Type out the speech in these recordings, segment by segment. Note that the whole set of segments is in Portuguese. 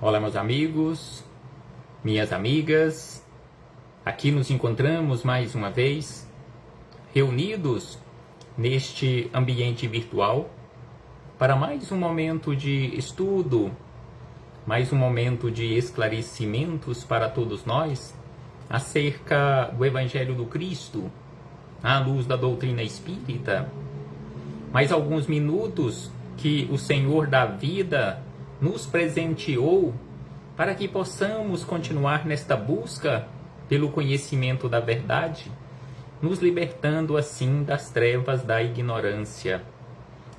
Olá, meus amigos, minhas amigas. Aqui nos encontramos mais uma vez, reunidos neste ambiente virtual, para mais um momento de estudo, mais um momento de esclarecimentos para todos nós acerca do Evangelho do Cristo, à luz da doutrina espírita. Mais alguns minutos que o Senhor da vida nos presenteou para que possamos continuar nesta busca pelo conhecimento da verdade, nos libertando assim das trevas da ignorância.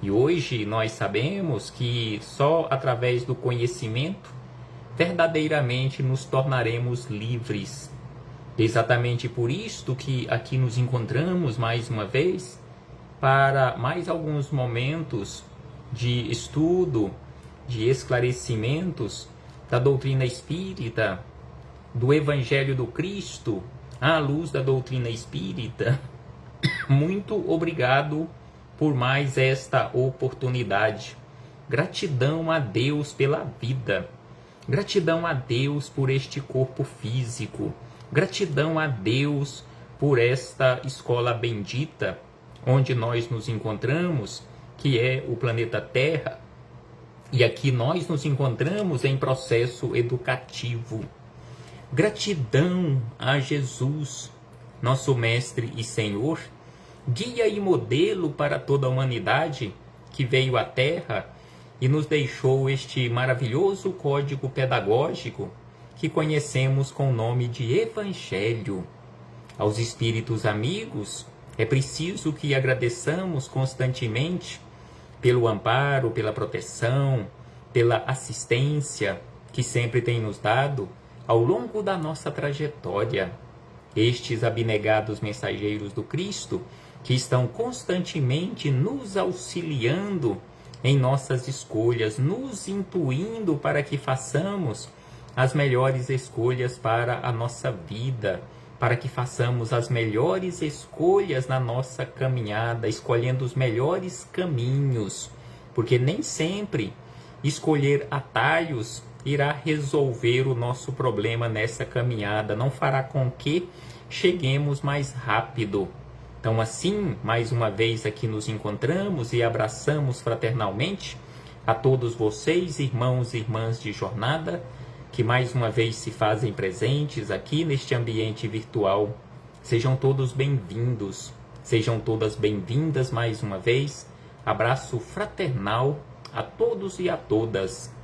E hoje nós sabemos que só através do conhecimento verdadeiramente nos tornaremos livres. Exatamente por isto que aqui nos encontramos mais uma vez, para mais alguns momentos de estudo, de esclarecimentos da doutrina espírita, do Evangelho do Cristo, à luz da doutrina espírita. Muito obrigado por mais esta oportunidade. Gratidão a Deus pela vida. Gratidão a Deus por este corpo físico. Gratidão a Deus por esta escola bendita, onde nós nos encontramos, que é o planeta Terra. E aqui nós nos encontramos em processo educativo. Gratidão a Jesus, nosso Mestre e Senhor, guia e modelo para toda a humanidade, que veio à Terra e nos deixou este maravilhoso código pedagógico que conhecemos com o nome de Evangelho. Aos espíritos amigos, é preciso que agradeçamos constantemente pelo amparo, pela proteção, pela assistência que sempre tem nos dado ao longo da nossa trajetória. Estes abnegados mensageiros do Cristo, que estão constantemente nos auxiliando em nossas escolhas, nos intuindo para que façamos as melhores escolhas para a nossa vida, para que façamos as melhores escolhas na nossa caminhada, escolhendo os melhores caminhos, porque nem sempre escolher atalhos irá resolver o nosso problema nessa caminhada, não fará com que cheguemos mais rápido. Então, assim, mais uma vez aqui nos encontramos e abraçamos fraternalmente a todos vocês, irmãos e irmãs de jornada, que mais uma vez se fazem presentes aqui neste ambiente virtual. Sejam todos bem-vindos, sejam todas bem-vindas mais uma vez. Abraço fraternal a todos e a todas.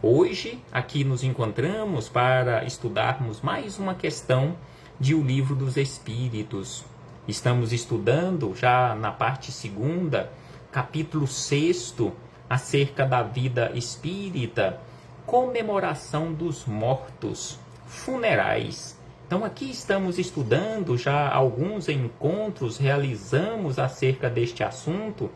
Hoje, aqui nos encontramos para estudarmos mais uma questão de O Livro dos Espíritos. Estamos estudando já na parte 2ª, capítulo 6º, acerca da vida espírita, comemoração dos mortos, funerais. Então aqui estamos estudando, já alguns encontros realizamos acerca deste assunto,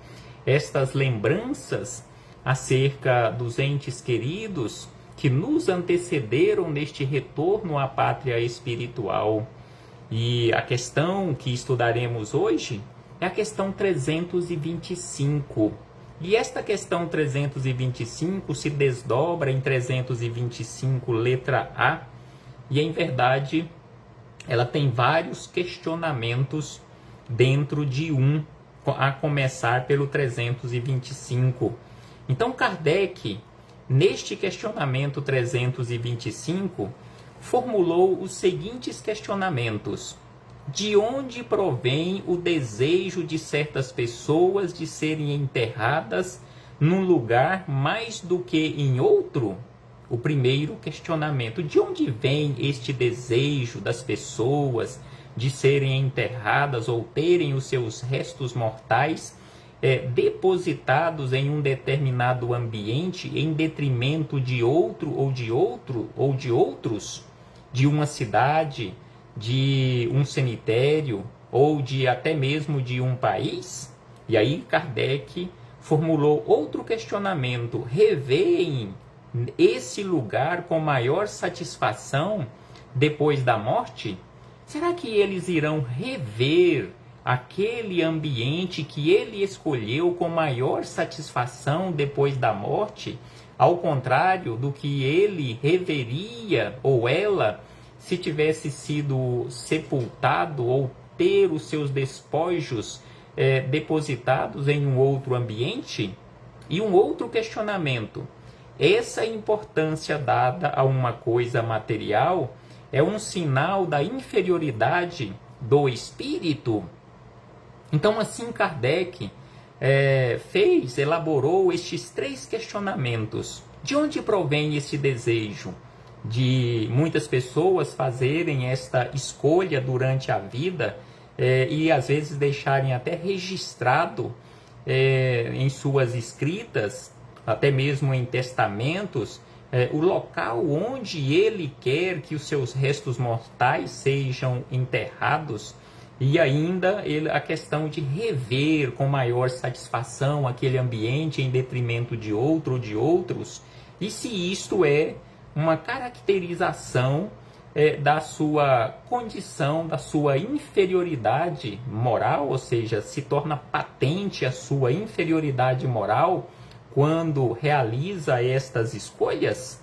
estas lembranças acerca dos entes queridos que nos antecederam neste retorno à pátria espiritual. E a questão que estudaremos hoje é a questão 325. E esta questão 325 se desdobra em 325 letra A, e em verdade ela tem vários questionamentos dentro de um, a começar pelo 325. Então Kardec, neste questionamento 325, formulou os seguintes questionamentos: de onde provém o desejo de certas pessoas de serem enterradas num lugar mais do que em outro? O primeiro questionamento: de onde vem este desejo das pessoas de serem enterradas ou terem os seus restos mortais depositados em um determinado ambiente em detrimento de outro ou de outros, de uma cidade, de um cemitério ou de até mesmo de um país? E aí Kardec formulou outro questionamento: revêem esse lugar com maior satisfação depois da morte? Será que eles irão rever aquele ambiente que ele escolheu com maior satisfação depois da morte, ao contrário do que ele reveria ou ela se tivesse sido sepultado ou ter os seus despojos depositados em um outro ambiente? E um outro questionamento: essa importância dada a uma coisa material é um sinal da inferioridade do espírito? Então, assim, Kardec elaborou estes 3 questionamentos. De onde provém esse desejo de muitas pessoas fazerem esta escolha durante a vida e às vezes deixarem até registrado em suas escritas, até mesmo em testamentos, o local onde ele quer que os seus restos mortais sejam enterrados, e ainda a questão de rever com maior satisfação aquele ambiente em detrimento de outro ou de outros, e se isto é uma caracterização da sua condição, da sua inferioridade moral, ou seja, se torna patente a sua inferioridade moral quando realiza estas escolhas?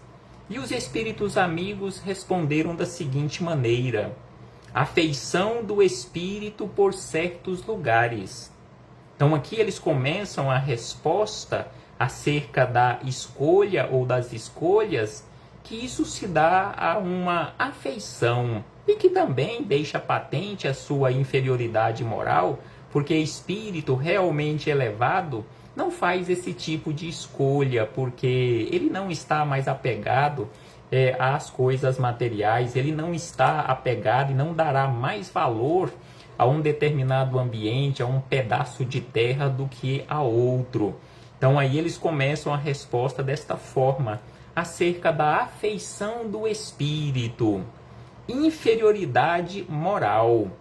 E os espíritos amigos responderam da seguinte maneira: afeição do espírito por certos lugares. Então aqui eles começam a resposta acerca da escolha ou das escolhas, que isso se dá a uma afeição e que também deixa patente a sua inferioridade moral, porque espírito realmente elevado não faz esse tipo de escolha, porque ele não está mais apegado às coisas materiais, ele não está apegado e não dará mais valor a um determinado ambiente, a um pedaço de terra do que a outro. Então aí eles começam a resposta desta forma, acerca da afeição do espírito, inferioridade moral. Ou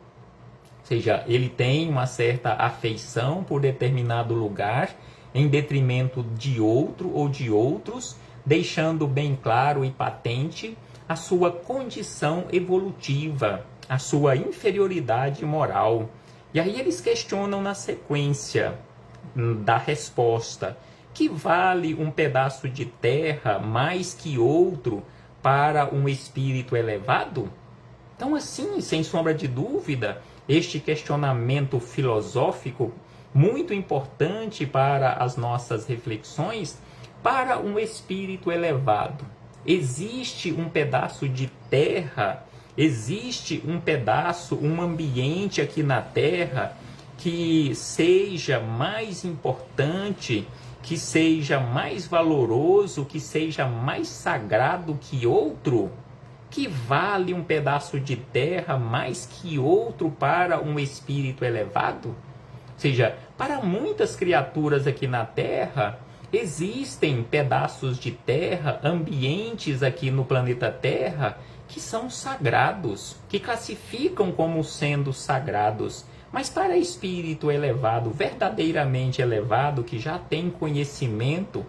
seja, ele tem uma certa afeição por determinado lugar, em detrimento de outro ou de outros, deixando bem claro e patente a sua condição evolutiva, a sua inferioridade moral. E aí eles questionam na sequência da resposta: que vale um pedaço de terra mais que outro para um espírito elevado? Então, assim, sem sombra de dúvida, este questionamento filosófico, muito importante para as nossas reflexões, para um espírito elevado, existe um pedaço de terra, existe um pedaço, um ambiente aqui na terra que seja mais importante, que seja mais valoroso, que seja mais sagrado que outro? Que vale um pedaço de terra mais que outro para um espírito elevado? Ou seja, para muitas criaturas aqui na terra, existem pedaços de terra, ambientes aqui no planeta Terra, que são sagrados, que classificam como sendo sagrados. Mas para espírito elevado, verdadeiramente elevado, que já tem conhecimento,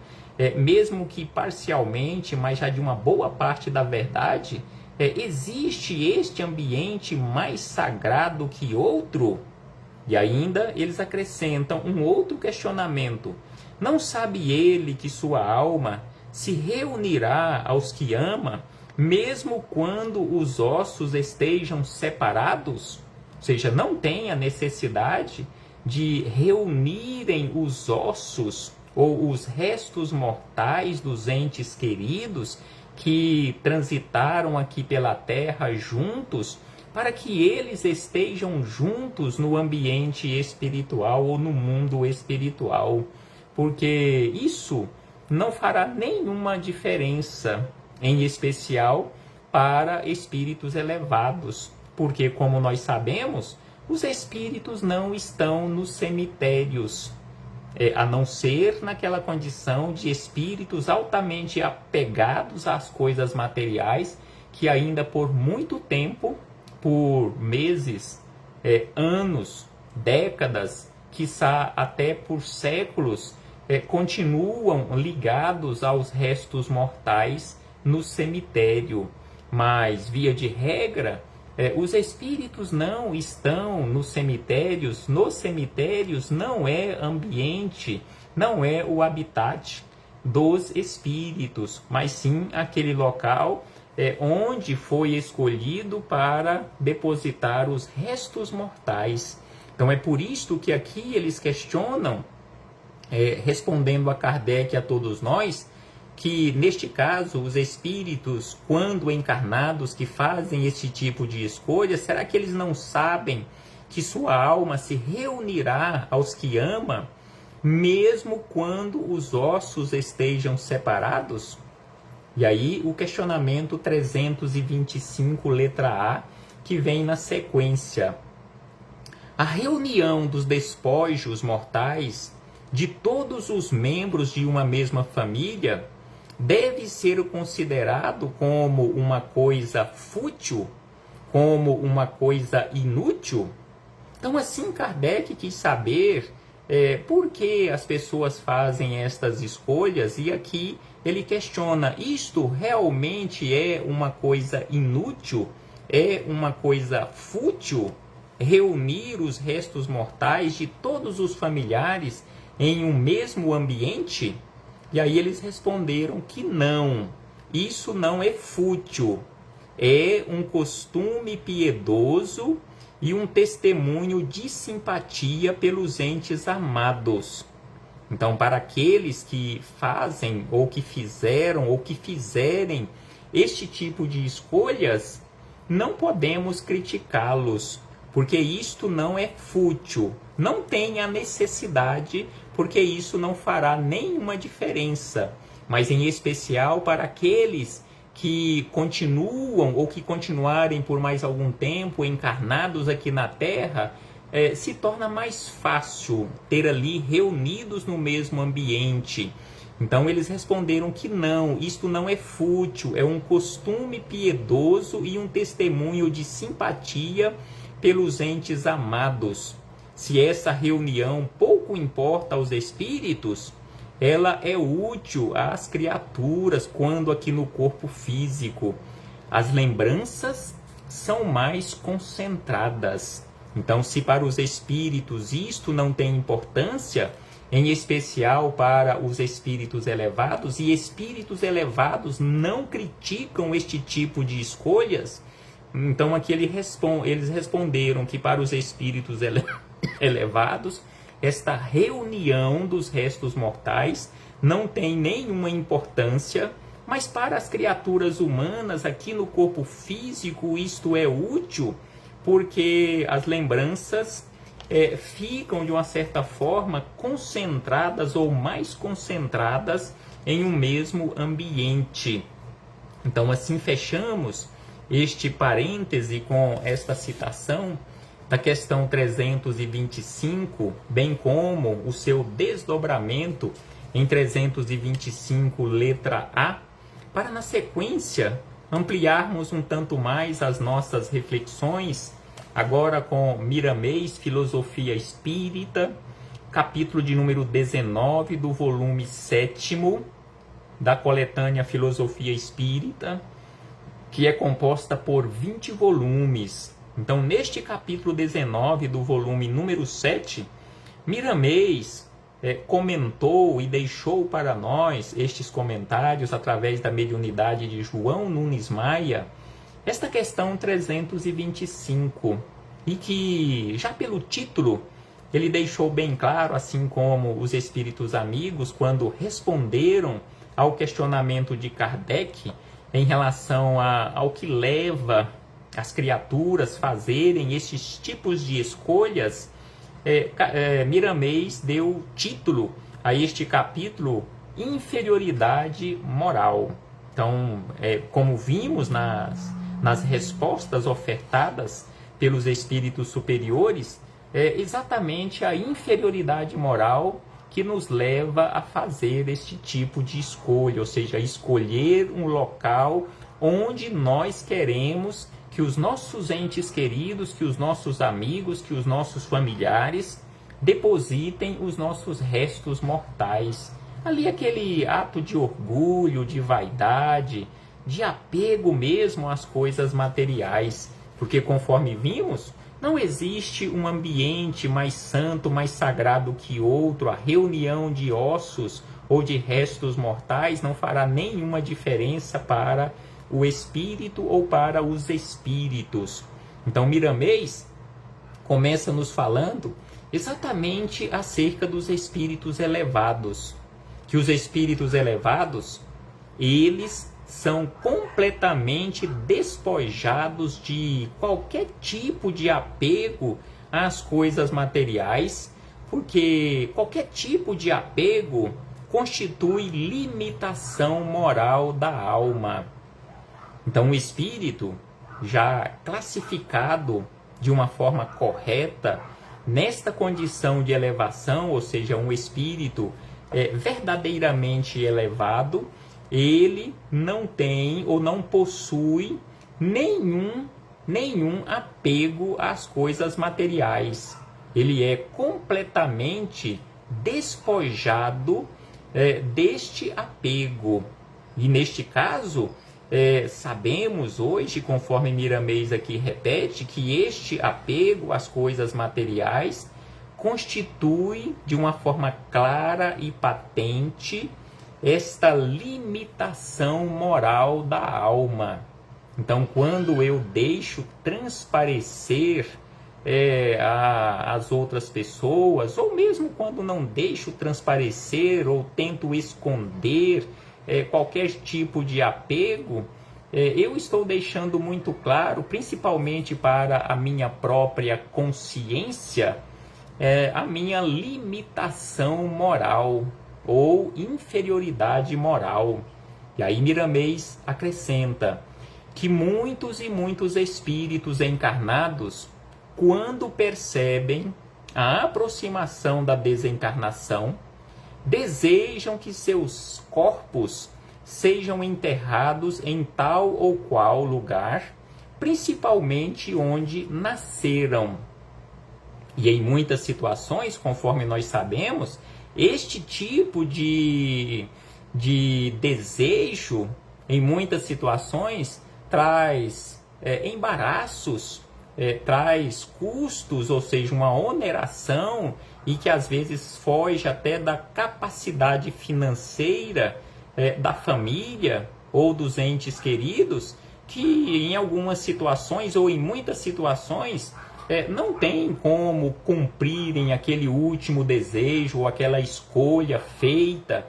mesmo que parcialmente, mas já de uma boa parte da verdade, existe este ambiente mais sagrado que outro? E ainda eles acrescentam um outro questionamento: não sabe ele que sua alma se reunirá aos que ama, mesmo quando os ossos estejam separados? Ou seja, não tem a necessidade de reunirem os ossos ou os restos mortais dos entes queridos que transitaram aqui pela terra juntos, para que eles estejam juntos no ambiente espiritual ou no mundo espiritual, porque isso não fará nenhuma diferença, em especial para espíritos elevados, porque, como nós sabemos, os espíritos não estão nos cemitérios, a não ser naquela condição de espíritos altamente apegados às coisas materiais, que ainda por muito tempo, por meses, anos, décadas, quiçá até por séculos, continuam ligados aos restos mortais no cemitério. Mas, via de regra, os espíritos não estão nos cemitérios. Nos cemitérios não é ambiente, não é o habitat dos espíritos, mas sim aquele local onde foi escolhido para depositar os restos mortais. Então é por isto que aqui eles questionam, respondendo a Kardec e a todos nós, que neste caso os espíritos, quando encarnados, que fazem esse tipo de escolha, será que eles não sabem que sua alma se reunirá aos que ama, mesmo quando os ossos estejam separados? E aí o questionamento 325, letra A, que vem na sequência. A reunião dos despojos mortais de todos os membros de uma mesma família deve ser considerado como uma coisa fútil, como uma coisa inútil? Então, assim, Kardec quis saber por que as pessoas fazem estas escolhas, e aqui ele questiona: isto realmente é uma coisa inútil? É uma coisa fútil? Reunir os restos mortais de todos os familiares em um mesmo ambiente? E aí eles responderam que não, isso não é fútil, é um costume piedoso e um testemunho de simpatia pelos entes amados. Então, para aqueles que fazem, ou que fizeram, ou que fizerem este tipo de escolhas, não podemos criticá-los, porque isto não é fútil, não tem a necessidade, porque isso não fará nenhuma diferença. Mas em especial para aqueles que continuam ou que continuarem por mais algum tempo encarnados aqui na Terra, se torna mais fácil ter ali reunidos no mesmo ambiente. Então eles responderam que não, isto não é fútil, é um costume piedoso e um testemunho de simpatia pelos entes amados. Se essa reunião pouco importa aos espíritos, ela é útil às criaturas quando aqui no corpo físico. As lembranças são mais concentradas. Então, se para os espíritos isto não tem importância, em especial para os espíritos elevados, e espíritos elevados não criticam este tipo de escolhas, então aqui eles responderam que para os espíritos elevados, esta reunião dos restos mortais não tem nenhuma importância, mas para as criaturas humanas aqui no corpo físico isto é útil, porque as lembranças ficam de uma certa forma concentradas ou mais concentradas em um mesmo ambiente. Então assim fechamos este parêntese com esta citação da questão 325, bem como o seu desdobramento em 325, letra A, para na sequência ampliarmos um tanto mais as nossas reflexões, agora com Miramês, Filosofia Espírita, capítulo de número 19 do volume 7º da coletânea Filosofia Espírita, que é composta por 20 volumes. Então, neste capítulo 19 do volume número 7, Miramês comentou e deixou para nós estes comentários através da mediunidade de João Nunes Maia, esta questão 325, e que já pelo título ele deixou bem claro, assim como os espíritos amigos, quando responderam ao questionamento de Kardec em relação ao que leva as criaturas fazerem esses tipos de escolhas, Miramês deu título a este capítulo Inferioridade Moral. Então, como vimos nas respostas ofertadas pelos espíritos superiores, é exatamente a inferioridade moral que nos leva a fazer este tipo de escolha, ou seja, escolher um local onde nós queremos que os nossos entes queridos, que os nossos amigos, que os nossos familiares depositem os nossos restos mortais. Ali aquele ato de orgulho, de vaidade, de apego mesmo às coisas materiais, porque conforme vimos, não existe um ambiente mais santo, mais sagrado que outro. A reunião de ossos ou de restos mortais não fará nenhuma diferença para o espírito ou para os espíritos. Então Miramês começa nos falando exatamente acerca dos espíritos elevados, que os espíritos elevados, eles são completamente despojados de qualquer tipo de apego às coisas materiais, porque qualquer tipo de apego constitui limitação moral da alma. Então o espírito, já classificado de uma forma correta, nesta condição de elevação, ou seja, um espírito verdadeiramente elevado, ele não tem ou não possui nenhum apego às coisas materiais. Ele é completamente despojado deste apego. E neste caso, sabemos hoje, conforme Miramês aqui repete, que este apego às coisas materiais constitui de uma forma clara e patente esta limitação moral da alma. Então, quando eu deixo transparecer as outras pessoas, ou mesmo quando não deixo transparecer ou tento esconder qualquer tipo de apego, eu estou deixando muito claro, principalmente para a minha própria consciência, a minha limitação moral ou inferioridade moral. E aí Miramês acrescenta que muitos e muitos espíritos encarnados, quando percebem a aproximação da desencarnação, desejam que seus corpos sejam enterrados em tal ou qual lugar, principalmente onde nasceram. E em muitas situações, conforme nós sabemos, este tipo de desejo, em muitas situações, traz embaraços, traz custos, ou seja, uma oneração, e que às vezes foge até da capacidade financeira da família ou dos entes queridos, que em algumas situações ou em muitas situações não tem como cumprirem aquele último desejo ou aquela escolha feita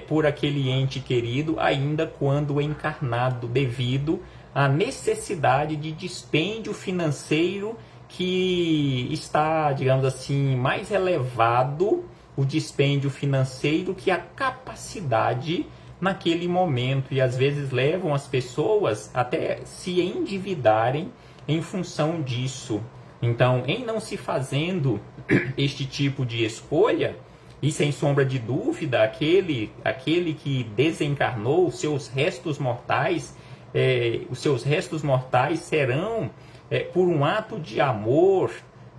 por aquele ente querido, ainda quando encarnado, devido à necessidade de dispêndio financeiro que está, digamos assim, mais elevado, o dispêndio financeiro, que a capacidade naquele momento, e às vezes levam as pessoas até se endividarem em função disso. Então, em não se fazendo este tipo de escolha, e sem sombra de dúvida, aquele que desencarnou, os seus restos mortais serão, por um ato de amor,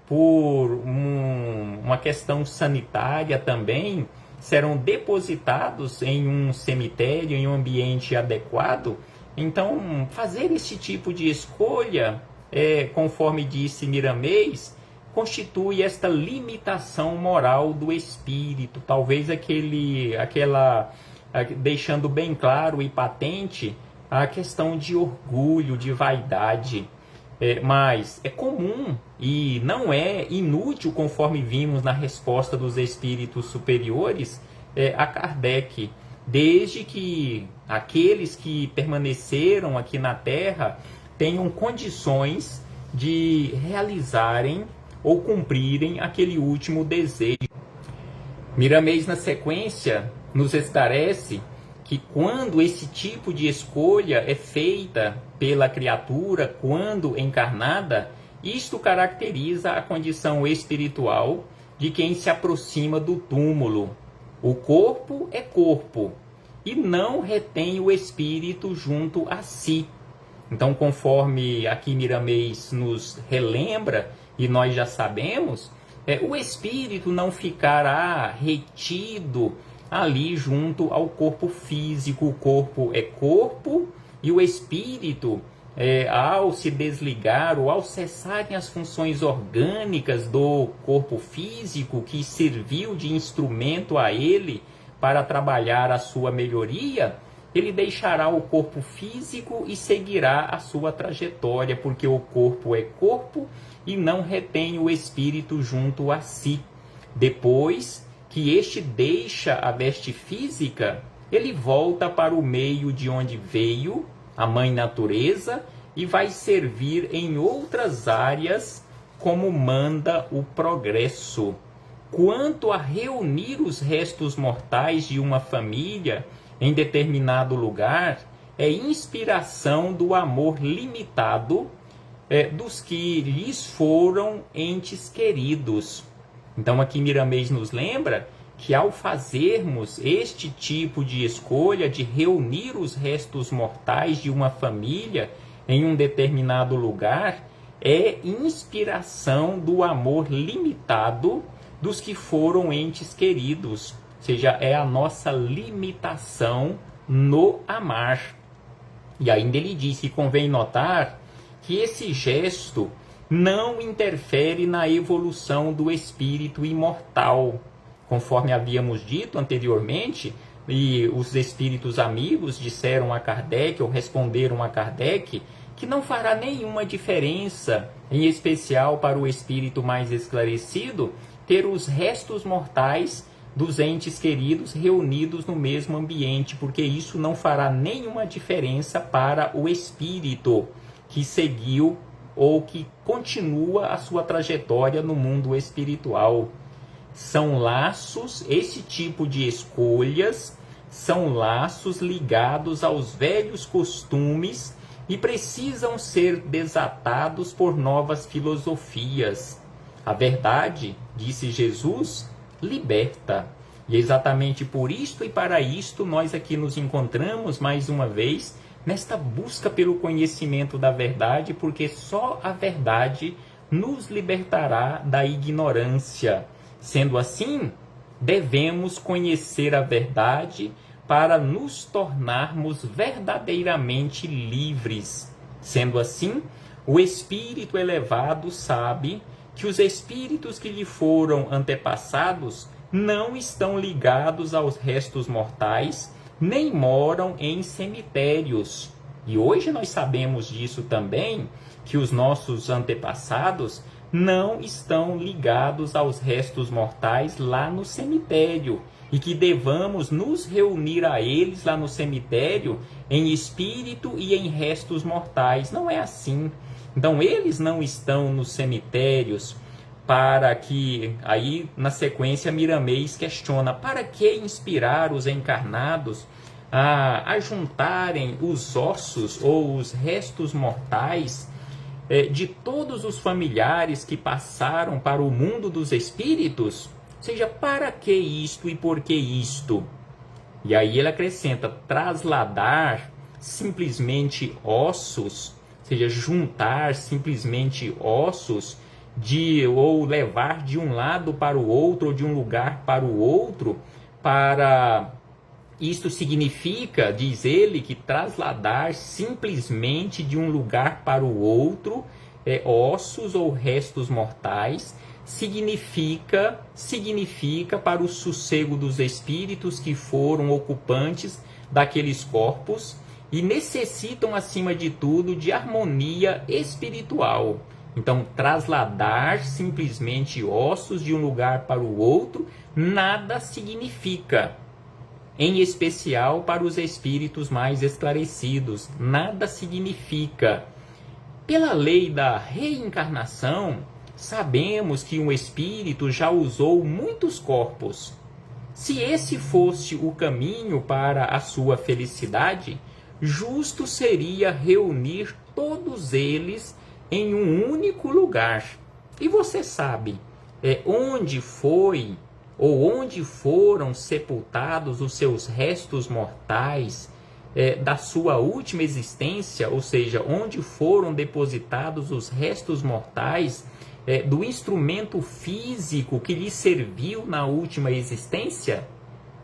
por uma questão sanitária também, serão depositados em um cemitério, em um ambiente adequado. Então, fazer esse tipo de escolha, conforme disse Miramês, constitui esta limitação moral do espírito. Talvez deixando bem claro e patente a questão de orgulho, de vaidade. Mas é comum e não é inútil, conforme vimos na resposta dos espíritos superiores a Kardec, desde que aqueles que permaneceram aqui na Terra tenham condições de realizarem ou cumprirem aquele último desejo. Miramês, na sequência, nos esclarece que quando esse tipo de escolha é feita pela criatura, quando encarnada, isto caracteriza a condição espiritual de quem se aproxima do túmulo. O corpo é corpo e não retém o espírito junto a si. Então, conforme aqui Miramês nos relembra, e nós já sabemos, o espírito não ficará retido ali junto ao corpo físico. O corpo é corpo e o espírito, ao se desligar ou ao cessarem as funções orgânicas do corpo físico que serviu de instrumento a ele para trabalhar a sua melhoria, ele deixará o corpo físico e seguirá a sua trajetória, porque o corpo é corpo e não retém o espírito junto a si. Depois que este deixa a veste física, ele volta para o meio de onde veio, a mãe natureza, e vai servir em outras áreas como manda o progresso. Quanto a reunir os restos mortais de uma família em determinado lugar, é inspiração do amor limitado dos que lhes foram entes queridos. Então aqui Miramês nos lembra que ao fazermos este tipo de escolha de reunir os restos mortais de uma família em um determinado lugar, é inspiração do amor limitado dos que foram entes queridos, ou seja, é a nossa limitação no amar. E ainda ele diz que convém notar que esse gesto não interfere na evolução do espírito imortal, conforme havíamos dito anteriormente, e os espíritos amigos disseram a Kardec, ou responderam a Kardec, que não fará nenhuma diferença, em especial para o espírito mais esclarecido, ter os restos mortais dos entes queridos reunidos no mesmo ambiente, porque isso não fará nenhuma diferença para o espírito que seguiu ou que continua a sua trajetória no mundo espiritual. São laços, esse tipo de escolhas, são laços ligados aos velhos costumes e precisam ser desatados por novas filosofias. A verdade, disse Jesus, liberta. E é exatamente por isto e para isto nós aqui nos encontramos mais uma vez nesta busca pelo conhecimento da verdade, porque só a verdade nos libertará da ignorância. Sendo assim, devemos conhecer a verdade para nos tornarmos verdadeiramente livres. Sendo assim, o espírito elevado sabe que os espíritos que lhe foram antepassados não estão ligados aos restos mortais, nem moram em cemitérios. E hoje nós sabemos disso também, que os nossos antepassados não estão ligados aos restos mortais lá no cemitério, e que devamos nos reunir a eles lá no cemitério em espírito e em restos mortais. Não é assim. Então eles não estão nos cemitérios para que, aí na sequência Miramês questiona, para que inspirar os encarnados a juntarem os ossos ou os restos mortais de todos os familiares que passaram para o mundo dos espíritos? Ou seja, para que isto e por que isto? E aí ele acrescenta, trasladar simplesmente ossos, ou seja, juntar simplesmente ossos, ou levar de um lado para o outro, ou de um lugar para o outro, isto significa, diz ele, que trasladar simplesmente de um lugar para o outro, ossos ou restos mortais, significa para o sossego dos espíritos que foram ocupantes daqueles corpos e necessitam, acima de tudo, de harmonia espiritual. Então, trasladar simplesmente ossos de um lugar para o outro nada significa, em especial para os espíritos mais esclarecidos, nada significa. Pela lei da reencarnação, sabemos que um espírito já usou muitos corpos. Se esse fosse o caminho para a sua felicidade, justo seria reunir todos eles em um único lugar. E você sabe onde foi ou onde foram sepultados os seus restos mortais da sua última existência, ou seja, onde foram depositados os restos mortais do instrumento físico que lhe serviu na última existência?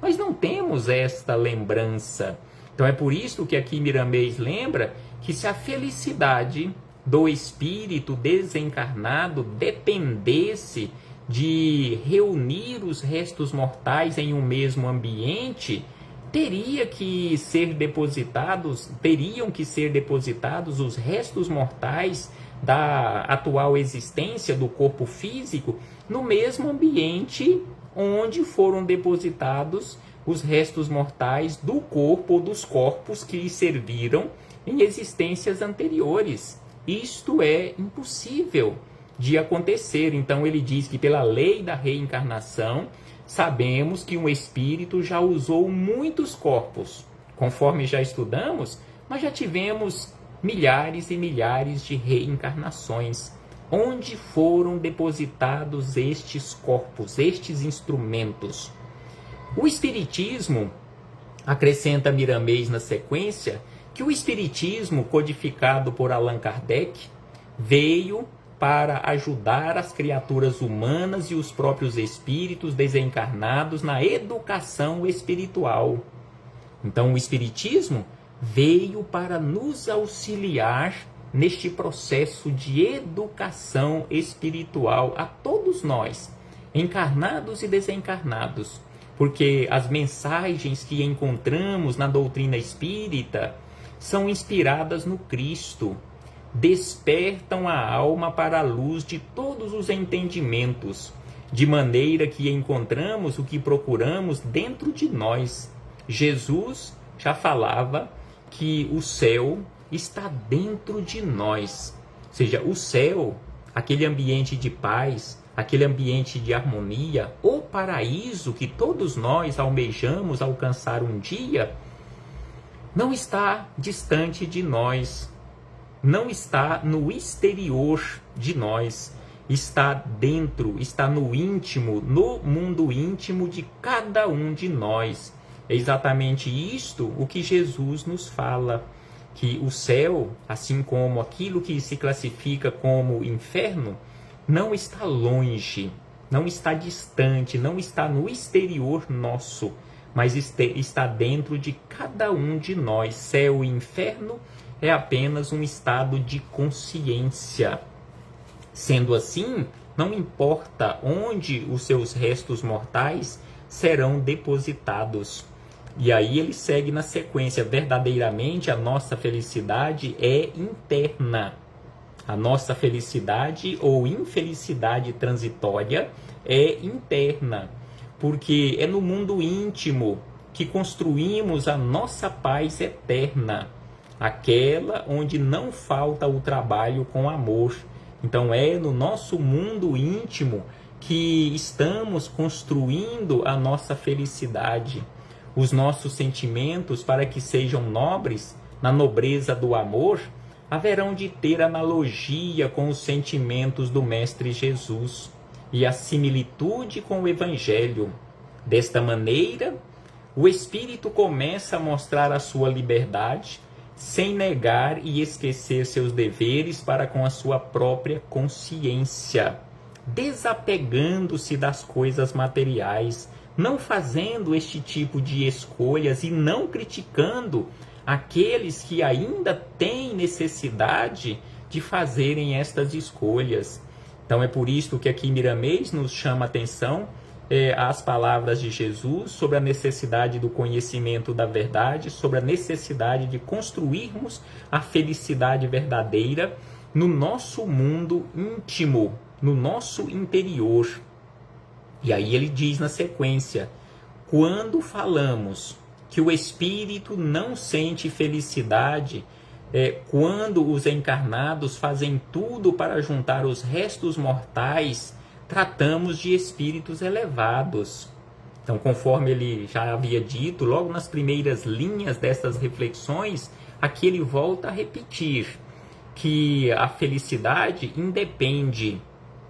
Nós não temos esta lembrança. Então é por isso que aqui Miramês lembra que se a felicidade do espírito desencarnado dependesse de reunir os restos mortais em um mesmo ambiente, teriam que ser depositados os restos mortais da atual existência do corpo físico no mesmo ambiente onde foram depositados os restos mortais do corpo ou dos corpos que lhe serviram em existências anteriores. Isto é impossível de acontecer. Então ele diz que pela lei da reencarnação, sabemos que um espírito já usou muitos corpos. Conforme já estudamos, nós já tivemos milhares e milhares de reencarnações. Onde foram depositados estes corpos, estes instrumentos? O Espiritismo, acrescenta Miramês na sequência, que o Espiritismo, codificado por Allan Kardec, veio para ajudar as criaturas humanas e os próprios espíritos desencarnados na educação espiritual. Então, o Espiritismo veio para nos auxiliar neste processo de educação espiritual a todos nós, encarnados e desencarnados, porque as mensagens que encontramos na doutrina espírita são inspiradas no Cristo, despertam a alma para a luz de todos os entendimentos, de maneira que encontramos o que procuramos dentro de nós. Jesus já falava que o céu está dentro de nós. Ou seja, o céu, aquele ambiente de paz, aquele ambiente de harmonia, o paraíso que todos nós almejamos alcançar um dia, não está distante de nós, não está no exterior de nós, está dentro, está no íntimo, no mundo íntimo de cada um de nós. É exatamente isto o que Jesus nos fala, que o céu, assim como aquilo que se classifica como inferno, não está longe, não está distante, não está no exterior nosso, mas está dentro de cada um de nós. Céu e inferno é apenas um estado de consciência. Sendo assim, não importa onde os seus restos mortais serão depositados. E aí ele segue na sequência: verdadeiramente a nossa felicidade é interna. A nossa felicidade ou infelicidade transitória é interna, porque é no mundo íntimo que construímos a nossa paz eterna, aquela onde não falta o trabalho com amor. Então é no nosso mundo íntimo que estamos construindo a nossa felicidade. Os nossos sentimentos, para que sejam nobres, na nobreza do amor, haverão de ter analogia com os sentimentos do Mestre Jesus e a similitude com o Evangelho. Desta maneira, o espírito começa a mostrar a sua liberdade, sem negar e esquecer seus deveres para com a sua própria consciência, desapegando-se das coisas materiais, não fazendo este tipo de escolhas e não criticando aqueles que ainda têm necessidade de fazerem estas escolhas. Então é por isso que aqui Miramês nos chama a atenção às palavras de Jesus sobre a necessidade do conhecimento da verdade, sobre a necessidade de construirmos a felicidade verdadeira no nosso mundo íntimo, no nosso interior. E aí ele diz na sequência: quando falamos que o espírito não sente felicidade, quando os encarnados fazem tudo para juntar os restos mortais, tratamos de espíritos elevados. Então, conforme ele já havia dito, logo nas primeiras linhas dessas reflexões, aqui ele volta a repetir que a felicidade independe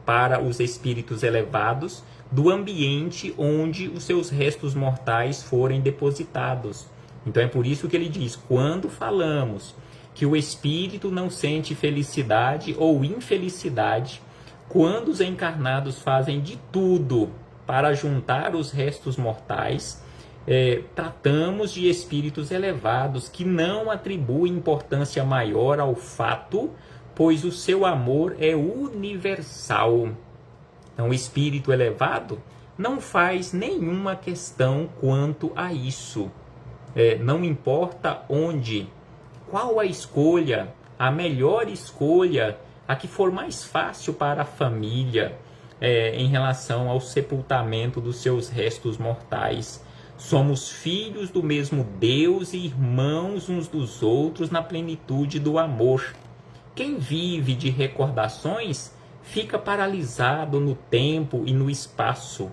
para os espíritos elevados do ambiente onde os seus restos mortais forem depositados. Então é por isso que ele diz: quando falamos que o espírito não sente felicidade ou infelicidade, quando os encarnados fazem de tudo para juntar os restos mortais, tratamos de espíritos elevados que não atribuem importância maior ao fato, pois o seu amor é universal. Então, o espírito elevado não faz nenhuma questão quanto a isso. Não importa onde, qual a escolha, a melhor escolha, a que for mais fácil para a família, em relação ao sepultamento dos seus restos mortais. Somos filhos do mesmo Deus e irmãos uns dos outros na plenitude do amor. Quem vive de recordações fica paralisado no tempo e no espaço.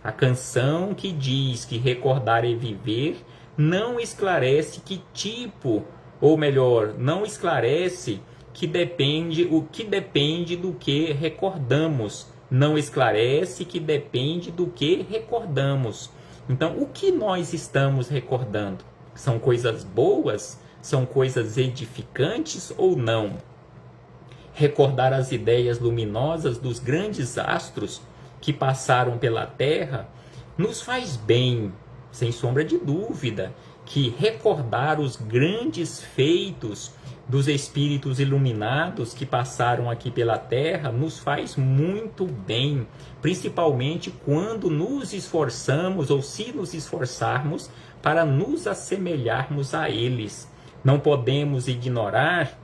A canção que diz que recordar é viver não esclarece que tipo, ou melhor, não esclarece que o que depende do que recordamos. Não esclarece que depende do que recordamos. Então, o que nós estamos recordando? São coisas boas? São coisas edificantes ou não? Recordar as ideias luminosas dos grandes astros que passaram pela Terra nos faz bem, sem sombra de dúvida, que recordar os grandes feitos dos espíritos iluminados que passaram aqui pela Terra nos faz muito bem, principalmente quando nos esforçamos ou se nos esforçarmos para nos assemelharmos a eles. Não podemos ignorar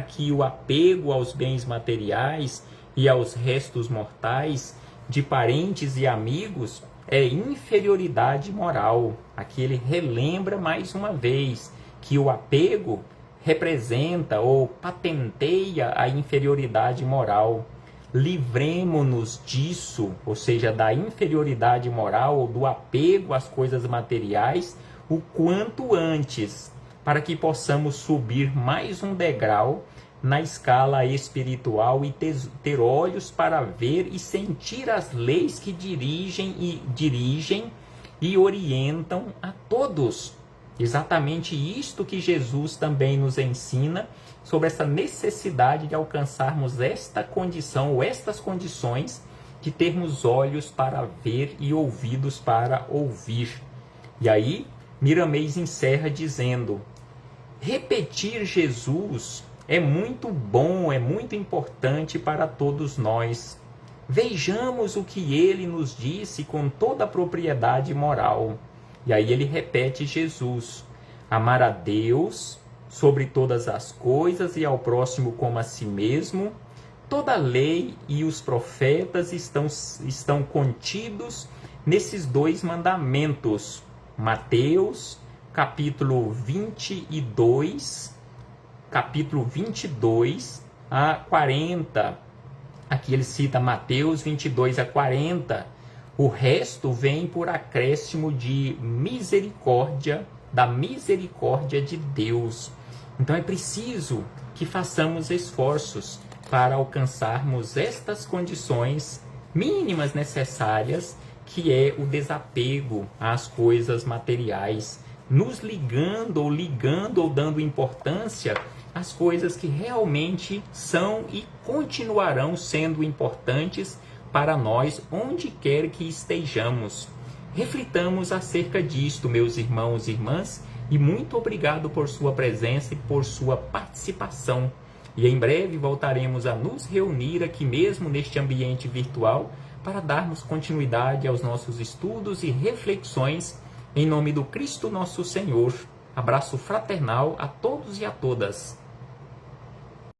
que o apego aos bens materiais e aos restos mortais de parentes e amigos é inferioridade moral. Aqui ele relembra mais uma vez que o apego representa ou patenteia a inferioridade moral. Livremo-nos disso, ou seja, da inferioridade moral ou do apego às coisas materiais o quanto antes, para que possamos subir mais um degrau na escala espiritual e ter olhos para ver e sentir as leis que dirigem e orientam a todos. Exatamente isto que Jesus também nos ensina sobre essa necessidade de alcançarmos esta condição ou estas condições de termos olhos para ver e ouvidos para ouvir. E aí, Miramês encerra dizendo: repetir Jesus é muito bom, é muito importante para todos nós. Vejamos o que ele nos disse com toda a propriedade moral. E aí ele repete Jesus: amar a Deus sobre todas as coisas e ao próximo como a si mesmo. Toda a lei e os profetas estão contidos nesses dois mandamentos. Mateus, capítulo 22 a 40. Aqui ele cita Mateus 22 a 40. O resto vem por acréscimo de misericórdia, da misericórdia de Deus. Então é preciso que façamos esforços para alcançarmos estas condições mínimas necessárias, que é o desapego às coisas materiais, nos ligando ou dando importância às coisas que realmente são e continuarão sendo importantes para nós, onde quer que estejamos. Reflitamos acerca disto, meus irmãos e irmãs, e muito obrigado por sua presença e por sua participação. E em breve voltaremos a nos reunir aqui mesmo neste ambiente virtual para darmos continuidade aos nossos estudos e reflexões em nome do Cristo nosso Senhor. Abraço fraternal a todos e a todas.